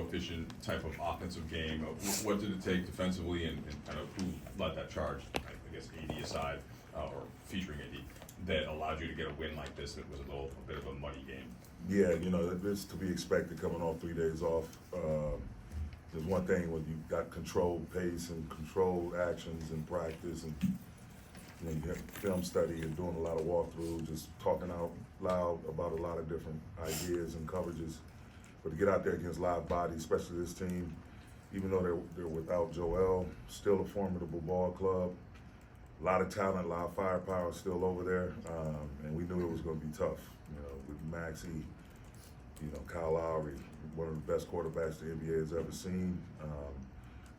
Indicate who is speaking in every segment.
Speaker 1: efficient type of offensive game. What did it take defensively, and kind of who led that charge? I guess AD aside, or featuring AD, that allowed you to get a win like this. That was a bit of a muddy game.
Speaker 2: Yeah, it's to be expected coming off 3 days off. There's one thing when you got controlled pace and controlled actions in practice, and you have film study and doing a lot of walkthrough, just talking out loud about a lot of different ideas and coverages. But to get out there against live bodies, especially this team, even though they're without Joel, still a formidable ball club. A lot of talent, a lot of firepower still over there, and we knew it was going to be tough. With Maxey, Kyle Lowry, one of the best quarterbacks the NBA has ever seen.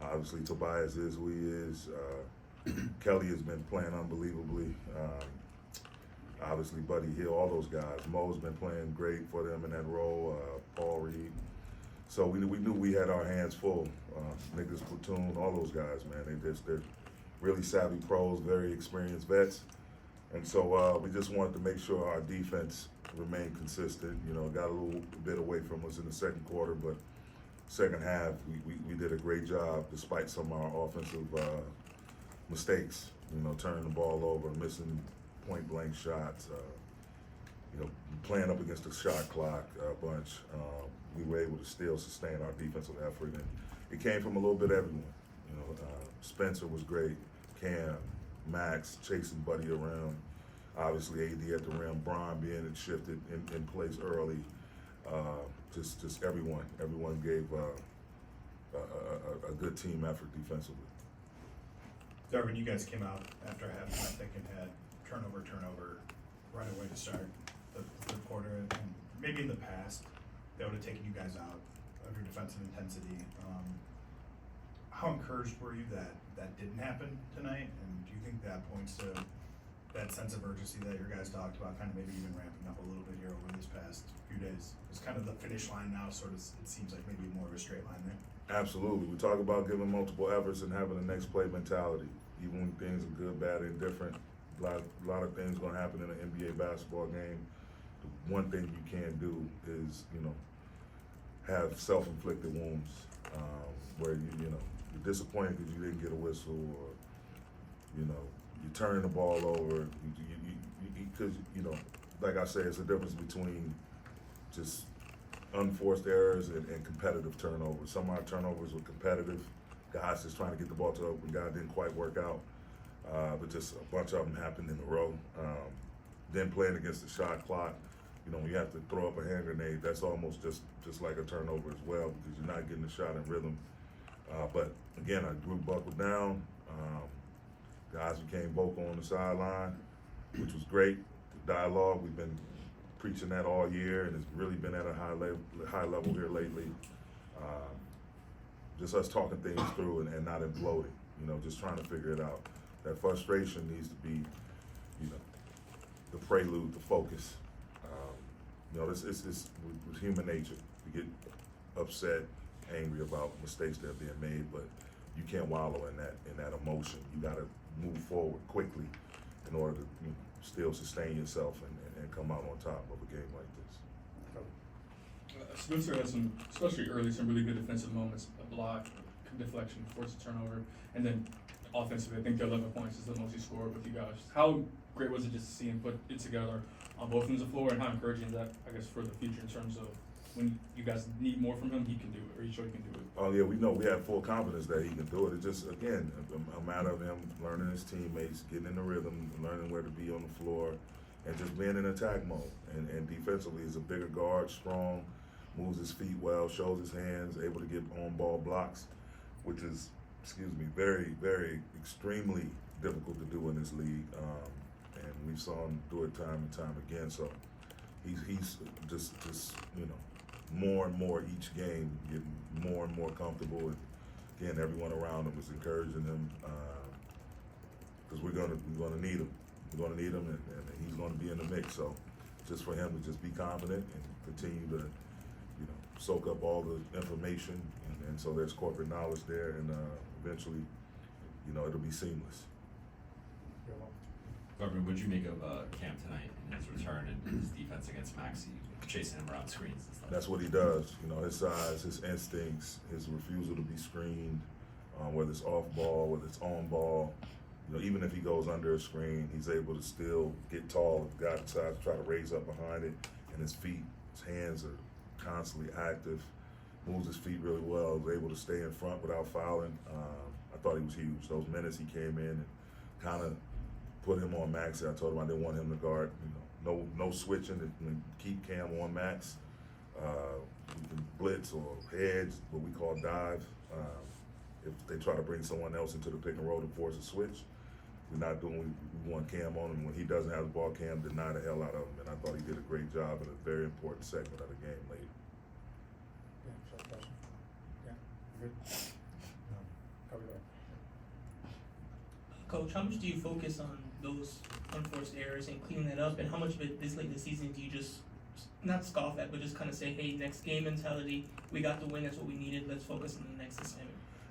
Speaker 2: Obviously, Tobias is who he is. Kelly has been playing unbelievably. Obviously, Buddy Hield, all those guys. Mo's been playing great for them in that role. Paul Reed. So we knew we had our hands full. Nicholas Platoon, all those guys, man. They're really savvy pros, very experienced vets. And so we just wanted to make sure our defense remained consistent. Got a little bit away from us in the second quarter, but second half we did a great job despite some of our offensive mistakes. Turning the ball over, missing point blank shots. Playing up against the shot clock a bunch. We were able to still sustain our defensive effort, and it came from a little bit of everyone. Spencer was great. Cam, Max chasing Buddy around. Obviously, AD at the rim. Bron being shifted in place early. Just everyone. Everyone gave a good team effort defensively.
Speaker 3: Darvin, you guys came out after halftime thinking had turnover right away to start the third quarter, and maybe in the past that would have taken you guys out of your defensive intensity. How encouraged were you that didn't happen tonight, and do you think that points to that sense of urgency that your guys talked about, kind of maybe even ramping up a little bit here over this past few days? It's kind of the finish line now, sort of, it seems like maybe more of a straight line there.
Speaker 2: Absolutely. We talk about giving multiple efforts and having the next play mentality, even when things are good, bad, and indifferent. A lot of things going to happen in an NBA basketball game. The one thing you can't do is, have self-inflicted wounds where you're disappointed because you didn't get a whistle, or you're turning the ball over. Because like I say, it's a difference between just unforced errors and competitive turnovers. Some of our turnovers were competitive. Guys just trying to get the ball to the open guy, didn't quite work out. But just a bunch of them happened in a row. Then playing against the shot clock, when you have to throw up a hand grenade, that's almost just like a turnover as well, because you're not getting the shot in rhythm. But again, our group buckled down. Guys became vocal on the sideline, which was great. The dialogue, we've been preaching that all year, and it's really been at a high level here lately. Just us talking things through and not imploding, just trying to figure it out. That frustration needs to be, the prelude to focus. It's with human nature. We get upset, angry about mistakes that are being made, but you can't wallow in that emotion. You got to move forward quickly in order to still sustain yourself and come out on top of a game like this.
Speaker 4: Spencer had some, especially early, some really good defensive moments, a block, deflection, forced a turnover, and then offensively, I think the 11 points is the most he scored with you guys. How great was it just to see him put it together on both ends of the floor, and how encouraging is that, I guess, for the future in terms of when you guys need more from him, he can do it, or he sure he can do it?
Speaker 2: Oh yeah, we know, we have full confidence that he can do it. It's just, again, a matter of him learning his teammates, getting in the rhythm, learning where to be on the floor, and just being in attack mode. And defensively, he's a bigger guard, strong, moves his feet well, shows his hands, able to get on-ball blocks, which is, very, very extremely difficult to do in this league. And we saw him do it time and time again. So he's just more and more each game, getting more and more comfortable. And again, everyone around him is encouraging him because we're gonna need him. We're gonna need him, and he's gonna be in the mix. So just for him to just be confident and continue to soak up all the information, and so there's corporate knowledge there, and eventually, it'll be seamless.
Speaker 5: Darvin, what did you make of Cam tonight and his return and his defense against Maxey? chasing him around screens and stuff.
Speaker 2: That's what he does. You know, his size, his instincts, his refusal to be screened, whether it's off ball, whether it's on ball. You know, even if he goes under a screen, he's able to still get tall. If the guy decides to try to raise up behind it, and his feet, his hands are constantly active. Moves his feet really well. Was able to stay in front without fouling. I thought he was huge. Those minutes he came in and kind of put him on Max. I told him I didn't want him to guard. You know, no switching. Keep Cam on Max. We can blitz or hedge, what we call dive. If they try to bring someone else into the pick and roll to force a switch, we're not doing. We want Cam on him. When he doesn't have the ball, Cam deny the hell out of him. And I thought he did a great job in a very important segment of the game late.
Speaker 6: Yeah, short question. Yeah, good. Cover that.
Speaker 7: Coach, how much do you focus on those unforced errors and cleaning that up, and how much of it this late in the season do you just not scoff at, but just kind of say, hey, next game mentality, we got the win, that's what we needed, let's focus on the next assignment?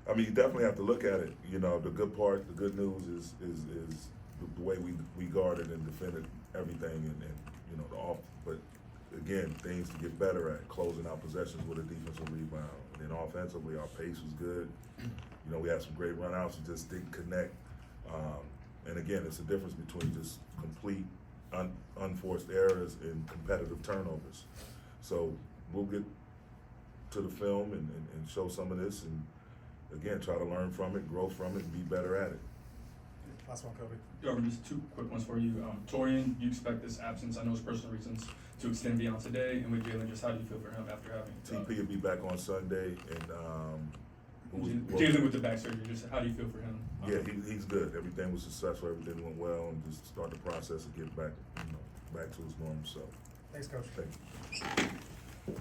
Speaker 2: I mean, you definitely have to look at it. You know, the good part, the good news is the way we guarded and defended everything, and you know, the off. But again, things to get better at, closing out possessions with a defensive rebound. And then offensively, our pace was good. You know, we had some great runouts, we just didn't connect. And again, it's the difference between just complete unforced errors and competitive turnovers. So we'll get to the film and show some of this, and again, try to learn from it, grow from it, and be better at it.
Speaker 6: Last one, Kobe.
Speaker 4: Darvin, just two quick ones for you. Torian, you expect this absence, I know it's personal reasons, to extend beyond today, and with Jalen, just how do you feel for him after having
Speaker 2: TP will be back on Sunday, and
Speaker 4: Jalen with the back surgery, just how do you feel for him?
Speaker 2: yeah, he's good. Everything was successful. Everything went well, and just start the process of getting back, back to his normal self.
Speaker 6: Thanks, Coach.
Speaker 2: Thank you.